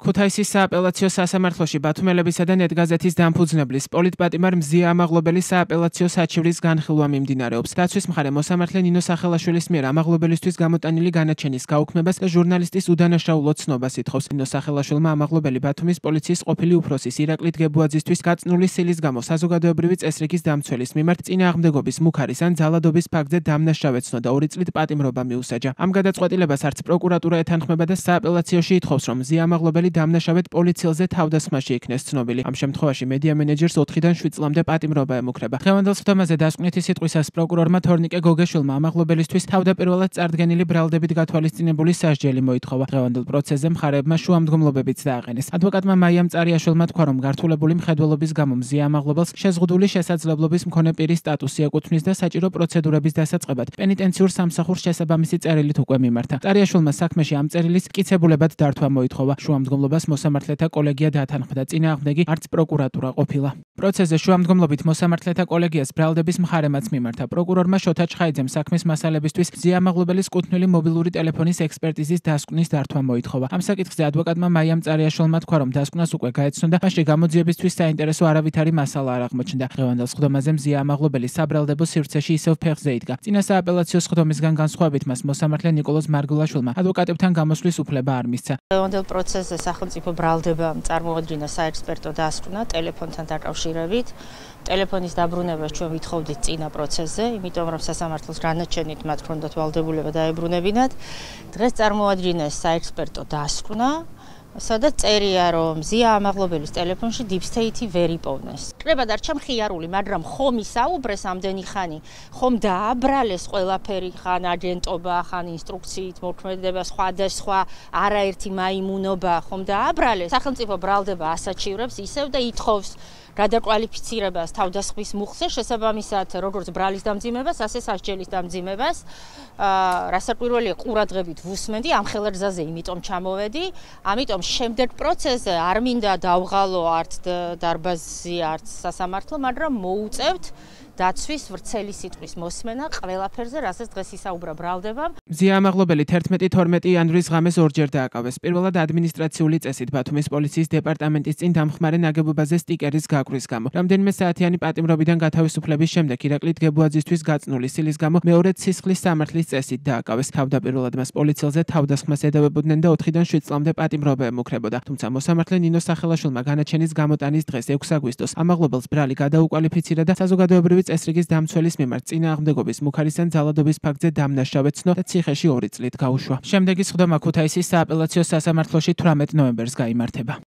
ქუთაისის სააპელაციო სასამართლოში ბათუმელებისა და ნეტგაზეთის დამფუძნებლის პოლიტპატიმარ მზია ამაღლობელის სააპელაციო საჩივრის განხილვა მიმდინარეობს. დაცვის მხარე მოსამართლე ნინო სახელაშვილის მიერ ამაღლობელისთვის გამოტანილი განაჩენის გაუქმებას და ჟურნალისტის უდანაშაულო ცნობას ითხოვს. ნინო სახელაშვილმა ამაღლობელი ბათუმის პოლიციის ყოფილი უფროსის ირაკლი დგებუაძისთვის გაწნული სილის გამო საზოგადოებრივი წესრიგის დამცველის მიმართ წინააღმდეგობის მუქარის ან ძალადობის ფაქტზე დამნაშავეცნო და 2 წლით პატიმრობა მიუსაჯა. ამ გადაწყვეტილებას არც პროკურატურა ეთანხმება და სააპელაციოში ითხოვს, რომ მზია ამაღლობელი დამნაშავედ პოლიციელზე თავდასხმაში იქნეს ცნობილი. ამ შემთხვევაში მედია მენეჯერს 4-დან 7 წლამდე პატიმრობა ემუქრება. დღევანდელ სხდომაზე დასკვნითი სიტყვისას პროკურორმა თორნიკე გოგეშვილმა ამაღლობელისთვის თავდაპირველად წარდგენილი ბრალდებით გათვალისწინებული სასჯელი მოითხოვა. დღევანდელ პროცესზე მხარეებმა შუამდგომლობებიც დააყენეს. ადვოკატმა მაია მწარიაშვილმა თქვა, რომ გართულებული მხედველობის გამო მზია ამაღლობელს შეზღუდული შესაძლებლობის მქონე პირის სტატუსი ეკუთვნის და საჭირო პროცედურების დასაწყებად პენიტენციურ სამსახურს შესაბამისი წერილით უკვე მიმართა. მწარიაშვილმა საქმეში ამ წერილის მტკიცებულებად დართვა მოითხოვა. შუამდგომლობას მოსამართლეთა კოლეგია დათანხმდა, წინააღმდეგი არც პროკურატურა ყოფილა. პროცესზე შუამდგომლობით მოსამართლეთა კოლეგიას ბრალდების მხარემაც მიმართა. პროკურორმა შოთა ჩხაიძემ საქმის მასალებისთვის მზია ამაღლობელის კუთვნილი მობილური ტელეფონის ექსპერტიზის დასკვნის დართვა მოითხოვა. ამ საკითხზე ადვოკატმა მაია მწარიაშვილმა თქვა, რომ დასკვნას უკვე გაეცნო და მასში გამოძიებისთვის საინტერესო არავითარი მასალა არ აღმოჩნდა. დღევანდელ სხდომაზე მზია ამაღლობელი საბრალდებო სივრცეში ისევ ფეხზე იდგა. წინა სააპელაციო სხდომისგან განსხვავებით მას მოსამართლე ნიკოლოზ მარგულაშვილმა ადვოკატებთან გამოსვლის უფლება არ მისცა. დღევანდელ პროცესზე სახელმწიფო ბრალდებამ წარმოადგინა საექსპერტო დასკვნა ტელეფონთან დაკავშირებით. ტელეფონის დაბრუნებას ჩვენ ვითხოვდით წინა პროცესზე, იმიტომ რომ სასამართლოს განაჩენით მათ ჰქონდათ ვალდებულება დაებრუნებინათ. დღეს წარმოადგინეს საექსპერტო დასკვნა, სადაც წერია, რომ მზია ამაღლობელის ტელეფონში deep state-ი ვერ იპოვნეს. კრება დარჩა მხიარული, მაგრამ ხომ ისაუბრეს ამდენი ხანი, ხომ დააბრალეს ყველაფერი, ხან აგენტობა, ხან ინსტრუქციით მოქმედება, სხვა არაერთი მაიმუნობა, ხომ დააბრალეს. სახელმწიფო ბრალდება ასაჩივრებს ისევ და ითხოვს გადაკვალიფიცირებას თავდასხმის მუხლზე, შესაბამისად როგორც ბრალის დამძიმებას, ასე სასჯელის დამძიმებას. რასაკვირველია, ყურადღებით ვუსმენდი ამ ხელერზაზე, იმიტომ ჩამოვედი, ამიტომ შემდეგ პროცესზე არ მინდა დავღალო არც დარბაზი, არც სასამართლო, მაგრამ მოუწევთ დაცვის ვრცელი სიტყვის მოსმენა ყველაფერზე, რასაც დღეს ისაუბრა ბრალდებამ. მზია ამაღლობელი 11-12 იანვრის ღამეს ორჯერ დააკავეს. პირველად ადმინისტრაციული წესით ბათუმის პოლიციის დეპარტამენტის წინ დამხმარე ნაგებობაზე სტიკერის გაკვრის გამო. რამდენიმე საათიანი პატიმრობიდან გათავისუფლების შემდეგ ირაკლი დგებუაძისთვის გაწნული სილის გამო მეორედ სისხლის სამართლის წესით დააკავეს. თავდაპირველად მას პოლიციელზე თავდასხმას ედავებოდნენ და 4-დან 7 წლამდე პატიმრობა ემუქრებოდა. თუმცა მოსამართლე ნინო სახელაშვილმა განაჩენის გამოტანის დღეს 6 აგვისტოს ამაღლობელს ბრალი გადაუკვალიფიცირა და საზოგადოებრივი წესრიგის დამცველის მიმართ წინააღმდეგობის მუქარის ან ძალადობის ფაქტზე დამნაშავეცნო და ციხეში 2 წლით გაუშვა. შემდეგი სხდომა ქუთაისის სააპელაციო სასამართლოში 18 ნოემბერს გაიმართება.